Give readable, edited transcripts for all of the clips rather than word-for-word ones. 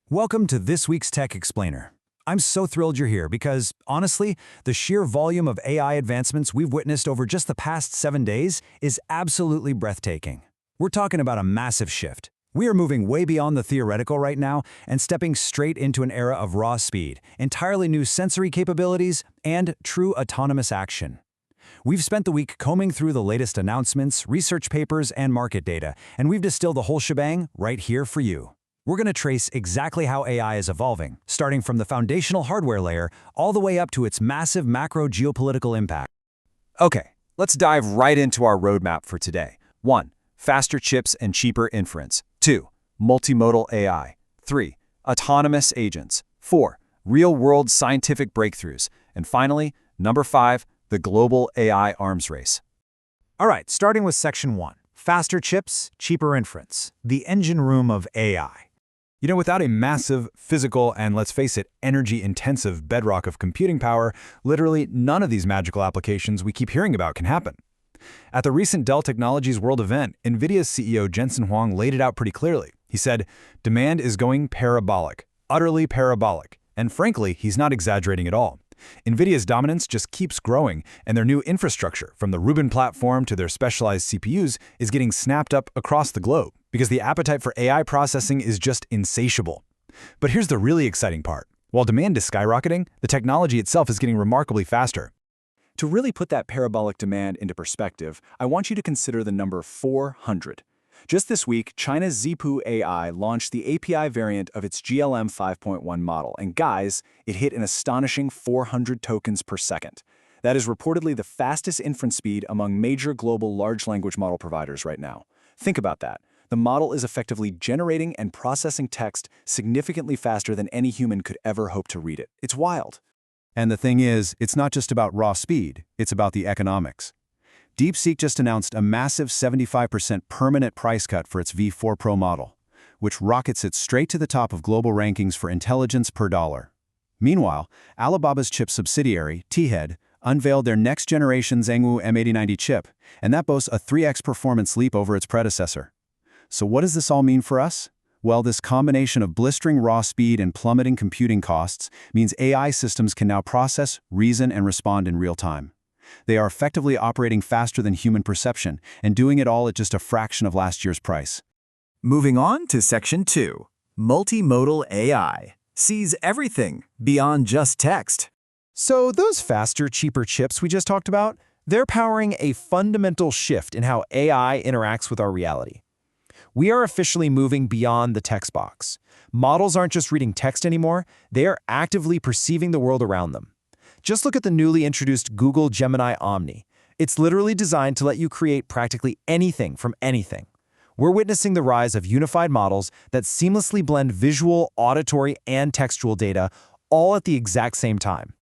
Welcome to this week's Tech Explainer. I'm so thrilled you're here because, honestly, the sheer volume of AI advancements we've witnessed over just the past 7 days is absolutely breathtaking. We're talking about a massive shift. We are moving way beyond the theoretical right now and stepping straight into an era of raw speed, entirely new sensory capabilities, and true autonomous action. We've spent the week combing through the latest announcements, research papers, and market data, and we've distilled the whole shebang right here for you. We're going to trace exactly how AI is evolving, starting from the foundational hardware layer all the way up to its massive macro geopolitical impact. Okay, let's dive right into our roadmap for today. 1. Faster chips and cheaper inference. 2. Multimodal AI. 3. Autonomous agents. 4. Real-world scientific breakthroughs. And finally, number 5, the global AI arms race. All right, starting with Section 1. Faster chips, cheaper inference. The engine room of AI. You know, without a massive, physical, and let's face it, energy-intensive bedrock of computing power, literally none of these magical applications we keep hearing about can happen. At the recent Dell Technologies World event, NVIDIA's CEO Jensen Huang laid it out pretty clearly. He said, "Demand is going parabolic, utterly parabolic." And frankly, he's not exaggerating at all. NVIDIA's dominance just keeps growing, and their new infrastructure, from the Rubin platform to their specialized CPUs, is getting snapped up across the globe, because the appetite for AI processing is just insatiable. But here's the really exciting part. While demand is skyrocketing, the technology itself is getting remarkably faster. To really put that parabolic demand into perspective, I want you to consider the number 400. Just this week, China's Zhipu AI launched the API variant of its GLM-5.1 model, and guys, it hit an astonishing 400 tokens per second. That is reportedly the fastest inference speed among major global large language model providers right now. Think about that. The model is effectively generating and processing text significantly faster than any human could ever hope to read it. It's wild. And the thing is, it's not just about raw speed, it's about the economics. DeepSeek just announced a massive 75% permanent price cut for its V4 Pro model, which rockets it straight to the top of global rankings for intelligence per dollar. Meanwhile, Alibaba's chip subsidiary, T-Head, unveiled their next-generation Zhengwu M890 chip, and that boasts a 3x performance leap over its predecessor. So what does this all mean for us? Well, this combination of blistering raw speed and plummeting computing costs means AI systems can now process, reason, and respond in real time. They are effectively operating faster than human perception and doing it all at just a fraction of last year's price. Moving on to Section 2. Multimodal AI. Sees everything beyond just text. So those faster, cheaper chips we just talked about, they're powering a fundamental shift in how AI interacts with our reality. We are officially moving beyond the text box. Models aren't just reading text anymore, they are actively perceiving the world around them. Just look at the newly introduced Google Gemini Omni. It's literally designed to let you create practically anything from anything. We're witnessing the rise of unified models that seamlessly blend visual, auditory, and textual data all at the exact same time.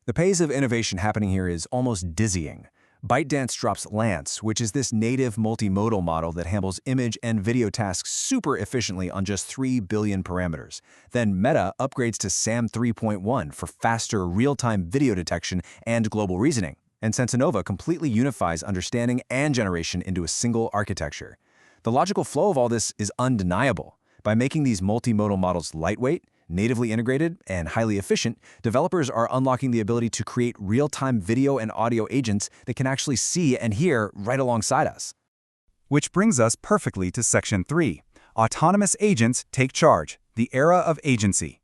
The pace of innovation happening here is almost dizzying. ByteDance drops Lance, which is this native multimodal model that handles image and video tasks super efficiently on just 3 billion parameters. Then Meta upgrades to SAM 3.1 for faster real-time video detection and global reasoning. And Sentinova completely unifies understanding and generation into a single architecture. The logical flow of all this is undeniable. By making these multimodal models lightweight, natively integrated, and highly efficient, developers are unlocking the ability to create real-time video and audio agents that can actually see and hear right alongside us. Which brings us perfectly to Section 3. Autonomous agents take charge, the era of agency.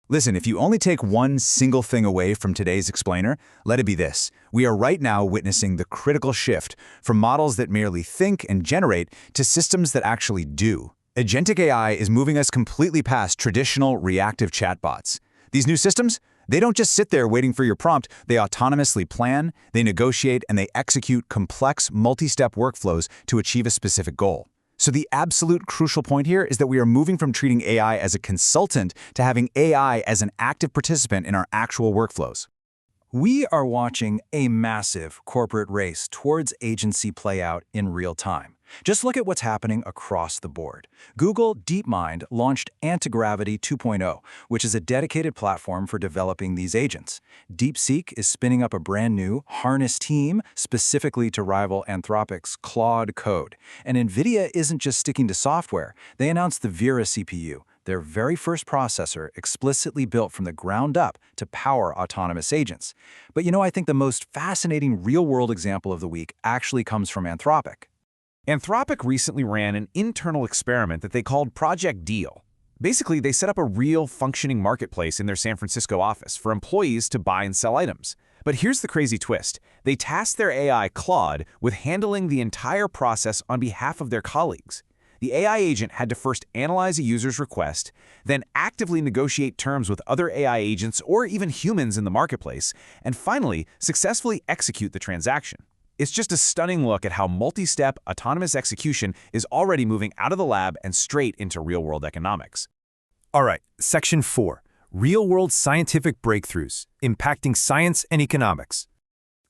Listen, if you only take one single thing away from today's explainer, let it be this. We are right now witnessing the critical shift from models that merely think and generate to systems that actually do. Agentic AI is moving us completely past traditional reactive chatbots. These new systems, they don't just sit there waiting for your prompt, they autonomously plan, they negotiate, and they execute complex, multi-step workflows to achieve a specific goal. So the absolute crucial point here is that we are moving from treating AI as a consultant to having AI as an active participant in our actual workflows. We are watching a massive corporate race towards agency play out in real time. Just look at what's happening across the board. Google DeepMind launched Antigravity 2.0, which is a dedicated platform for developing these agents. DeepSeek is spinning up a brand new harness team specifically to rival Anthropic's Claude code. And NVIDIA isn't just sticking to software. They announced the Vera CPU, their very first processor explicitly built from the ground up to power autonomous agents. But I think the most fascinating real-world example of the week actually comes from Anthropic. Anthropic recently ran an internal experiment that they called Project Deal. Basically, they set up a real functioning marketplace in their San Francisco office for employees to buy and sell items. But here's the crazy twist. They tasked their AI, Claude, with handling the entire process on behalf of their colleagues. The AI agent had to first analyze a user's request, then actively negotiate terms with other AI agents or even humans in the marketplace, and finally, successfully execute the transaction. It's just a stunning look at how multi-step autonomous execution is already moving out of the lab and straight into real-world economics. All right, Section 4. Real-world scientific breakthroughs, impacting science and economics.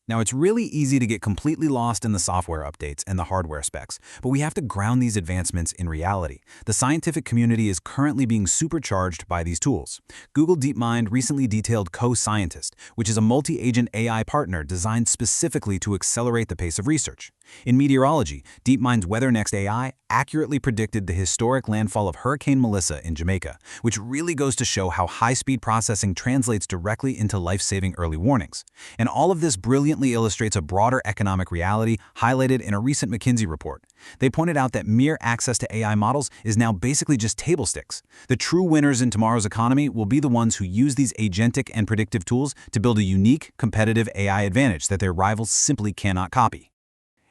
Now, it's really easy to get completely lost in the software updates and the hardware specs, but we have to ground these advancements in reality. The scientific community is currently being supercharged by these tools. Google DeepMind recently detailed Co-Scientist, which is a multi-agent AI partner designed specifically to accelerate the pace of research. In meteorology, DeepMind's WeatherNext AI accurately predicted the historic landfall of Hurricane Melissa in Jamaica, which really goes to show how high-speed processing translates directly into life-saving early warnings. And all of this brilliantly illustrates a broader economic reality highlighted in a recent McKinsey report. They pointed out that mere access to AI models is now basically just table stakes. The true winners in tomorrow's economy will be the ones who use these agentic and predictive tools to build a unique, competitive AI advantage that their rivals simply cannot copy.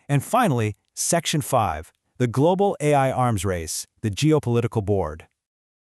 And finally, Section 5. The Global AI Arms Race, the Geopolitical Board.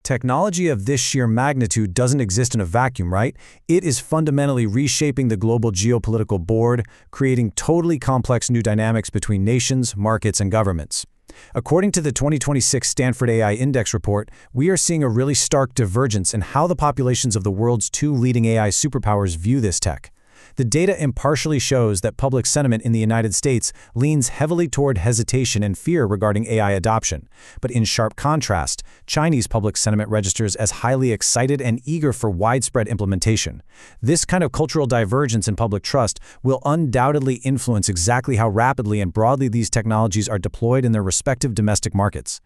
Technology of this sheer magnitude doesn't exist in a vacuum, right? It is fundamentally reshaping the global geopolitical board, creating totally complex new dynamics between nations, markets, and governments. According to the 2026 Stanford AI Index report, we are seeing a really stark divergence in how the populations of the world's two leading AI superpowers view this tech. The data impartially shows that public sentiment in the United States leans heavily toward hesitation and fear regarding AI adoption. But in sharp contrast, Chinese public sentiment registers as highly excited and eager for widespread implementation. This kind of cultural divergence in public trust will undoubtedly influence exactly how rapidly and broadly these technologies are deployed in their respective domestic markets.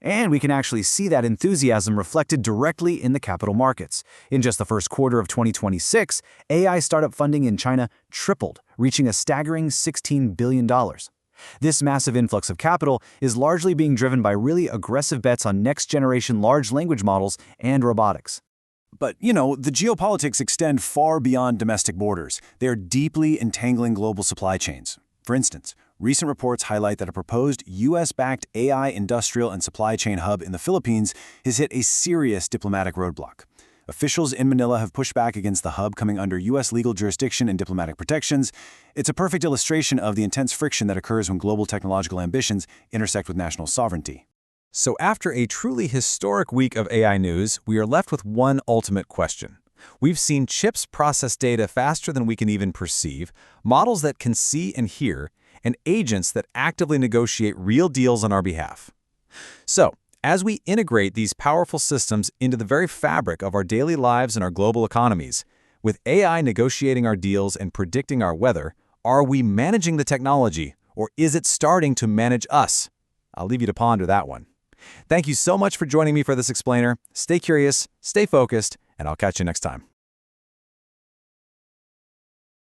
And we can actually see that enthusiasm reflected directly in the capital markets. In just the first quarter of 2026, AI startup funding in China tripled, reaching a staggering $16 billion. This massive influx of capital is largely being driven by really aggressive bets on next-generation large language models and robotics. But, the geopolitics extend far beyond domestic borders. They are deeply entangling global supply chains. For instance, recent reports highlight that a proposed U.S.-backed AI industrial and supply chain hub in the Philippines has hit a serious diplomatic roadblock. Officials in Manila have pushed back against the hub coming under U.S. legal jurisdiction and diplomatic protections. It's a perfect illustration of the intense friction that occurs when global technological ambitions intersect with national sovereignty. So after a truly historic week of AI news, we are left with one ultimate question. We've seen chips process data faster than we can even perceive, models that can see and hear, and agents that actively negotiate real deals on our behalf. So, as we integrate these powerful systems into the very fabric of our daily lives and our global economies, with AI negotiating our deals and predicting our weather, are we managing the technology, or is it starting to manage us? I'll leave you to ponder that one. Thank you so much for joining me for this explainer. Stay curious, stay focused, and I'll catch you next time.